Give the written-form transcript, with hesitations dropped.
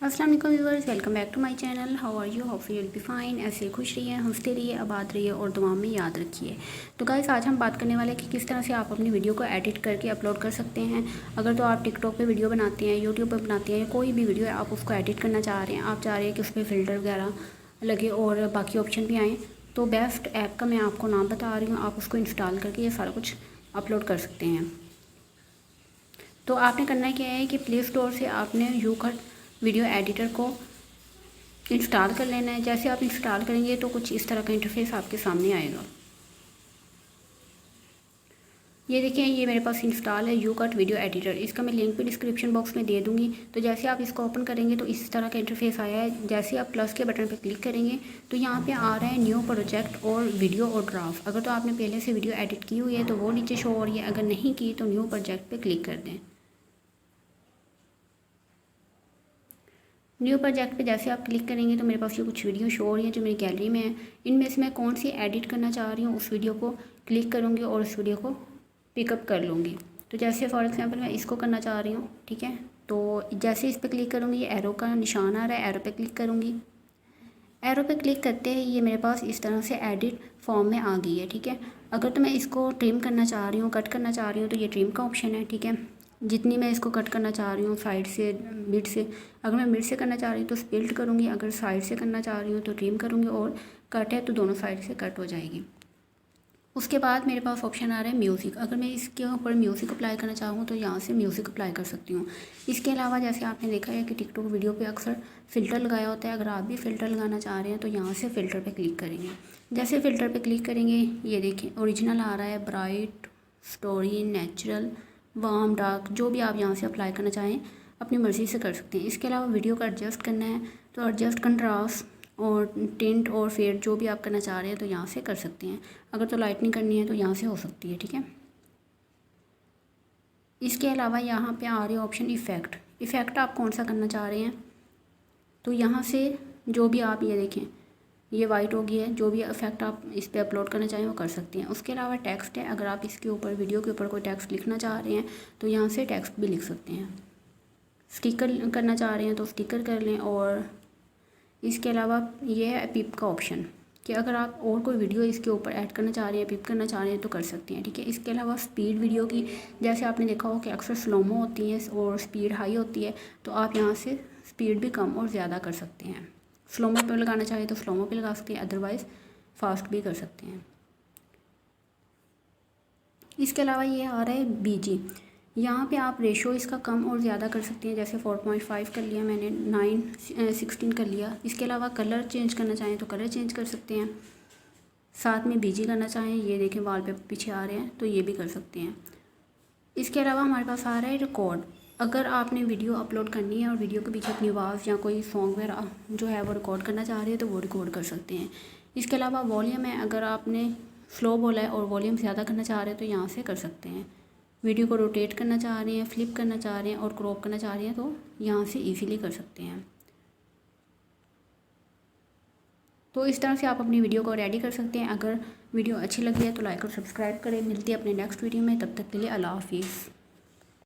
अस्सलाम वालेकुम viewers, welcome back to my channel. How are you? Hope you will be fine. ऐसे खुश रहिए, हंसते रहिए, आबाद रहिए और दुआ में याद रखिए। तो गाइस, आज हम बात करने वाले हैं कि किस तरह से आप अपनी वीडियो को एडिट करके अपलोड कर सकते हैं। अगर तो आप टिकटॉक पे वीडियो बनाते हैं, यूट्यूब पे बनाते हैं, या कोई भी वीडियो है आप उसको एडिट करना चाह रहे हैं, आप चाह रहे हैं कि उस पर फ़िल्टर वगैरह लगे और बाकी ऑप्शन भी आएँ, तो बेस्ट ऐप का मैं आपको नाम बता रही हूँ। आप उसको इंस्टॉल करके ये सारा कुछ अपलोड कर सकते हैं। तो आपने करना क्या है कि प्ले स्टोर से आपने यूकट वीडियो एडिटर को इंस्टॉल कर लेना है। जैसे आप इंस्टॉल करेंगे तो कुछ इस तरह का इंटरफेस आपके सामने आएगा। ये देखिए, ये मेरे पास इंस्टॉल है यूकट वीडियो एडिटर। इसका मैं लिंक भी डिस्क्रिप्शन बॉक्स में दे दूँगी। तो जैसे आप इसको ओपन करेंगे तो इस तरह का इंटरफेस आया है। जैसे आप प्लस के बटन पर क्लिक करेंगे तो यहाँ पे आ रहा है न्यू प्रोजेक्ट और वीडियो और ड्राफ्ट। अगर तो आपने पहले से वीडियो एडिट की हुई है तो वो नीचे शो हो रही है, अगर नहीं की तो न्यू प्रोजेक्ट पर क्लिक कर दें। न्यू प्रोजेक्ट पे जैसे आप क्लिक करेंगे तो मेरे पास ये कुछ वीडियो शो हो रही है जो मेरी गैलरी में है। इनमें से मैं कौन सी एडिट करना चाह रही हूँ उस वीडियो को क्लिक करूँगी और उस वीडियो को पिकअप कर लूँगी। तो जैसे फॉर एग्जांपल मैं इसको करना चाह रही हूँ, ठीक है। तो जैसे इस पर क्लिक करूँगी, ये एरो का निशान आ रहा है, एरो पे क्लिक करूँगी। एरो पे क्लिक करते ही ये मेरे पास इस तरह से एडिट फॉर्म में आ गई है, ठीक है। अगर तो मैं इसको ट्रिम करना चाह रही हूँ, कट करना चाह रही हूँ, तो ये ट्रिम का ऑप्शन है, ठीक है। जितनी मैं इसको कट करना चाह रही हूँ साइड से, मिड से, अगर मैं मिड से करना चाह रही हूँ तो स्प्लिट करूँगी, अगर साइड से करना चाह रही हूँ तो ट्रिम करूँगी, और कट है तो दोनों साइड से कट हो जाएगी। उसके बाद मेरे पास ऑप्शन आ रहा है म्यूज़िक। अगर मैं इसके ऊपर म्यूज़िक अप्लाई करना चाहूँ तो यहाँ से म्यूज़िक अप्लाई कर सकती हूँ। इसके अलावा जैसे आपने देखा है कि टिकटॉक वीडियो पे अक्सर फ़िल्टर लगाया होता है। अगर आप भी फ़िल्टर लगाना चाह रहे हैं तो यहाँ से फ़िल्टर पे क्लिक करेंगे। जैसे फ़िल्टर पे क्लिक करेंगे, ये देखें ओरिजिनल आ रहा है, bright, story, natural, warm, dark, जो भी आप यहाँ से अप्लाई करना चाहें अपनी मर्ज़ी से कर सकते हैं। इसके अलावा वीडियो को एडजस्ट करना है तो एडजस्ट, कंट्रास्ट और टिंट और फेड जो भी आप करना चाह रहे हैं तो यहाँ से कर सकते हैं। अगर तो लाइटनिंग करनी है तो यहाँ से हो सकती है, ठीक है। इसके अलावा यहाँ पे आ रही है ऑप्शन इफ़ेक्ट। इफ़ेक्ट आप कौन सा करना चाह रहे हैं तो यहाँ से जो भी आप, ये देखें ये वाइट हो गई है, जो भी इफ़ेक्ट आप इस पर अपलोड करना चाहें वो कर सकती हैं। उसके अलावा टेक्स्ट है, अगर आप इसके ऊपर वीडियो के ऊपर कोई टेक्स्ट लिखना चाह रहे हैं तो यहाँ से टेक्स्ट भी लिख सकते हैं। स्टिकर करना चाह रहे हैं तो स्टिकर कर लें। और इसके अलावा ये है पिप का ऑप्शन कि अगर आप और कोई वीडियो इसके ऊपर ऐड करना चाह रहे हैं, पिप करना चाह रहे हैं तो कर सकते हैं, ठीक है। इसके अलावा स्पीड वीडियो की, जैसे आपने देखा हो कि अक्सर स्लोमो होती है और स्पीड हाई होती है, तो आप यहाँ से स्पीड भी कम और ज़्यादा कर सकते हैं। स्लोमो पे लगाना चाहे तो स्लोमो पे लगा सकते हैं, अदरवाइज़ फास्ट भी कर सकते हैं। इसके अलावा ये आ रहा है बीजी। यहाँ पे आप रेशो इसका कम और ज़्यादा कर सकते हैं। जैसे 4.5 कर लिया मैंने, 9:16 कर लिया। इसके अलावा कलर चेंज करना चाहें तो कलर चेंज कर सकते हैं। साथ में बीजी करना चाहें, ये देखें वाल पे पीछे आ रहे हैं तो ये भी कर सकते हैं। इसके अलावा हमारे पास आ रहा है रिकॉर्ड। अगर आपने वीडियो अपलोड करनी है और वीडियो के पीछे अपनी आवाज़ या कोई सॉन्ग वगैरह जो है वो रिकॉर्ड करना चाह रहे हैं तो वो रिकॉर्ड कर सकते हैं। इसके अलावा वॉल्यूम है, अगर आपने स्लो बोला है और वॉल्यूम ज़्यादा करना चाह रहे हैं तो यहाँ से कर सकते हैं। वीडियो को रोटेट करना चाह रहे हैं, फ्लिप करना चाह रहे हैं और क्रॉप करना चाह रहे हैं तो यहाँ से इजीली कर सकते हैं। तो इस तरह से आप अपनी वीडियो को रेडी कर सकते हैं। अगर वीडियो अच्छी लगी है तो लाइक और सब्सक्राइब करें। मिलती है अपने नेक्स्ट वीडियो में, तब तक के लिए अल्लाह हाफिज़।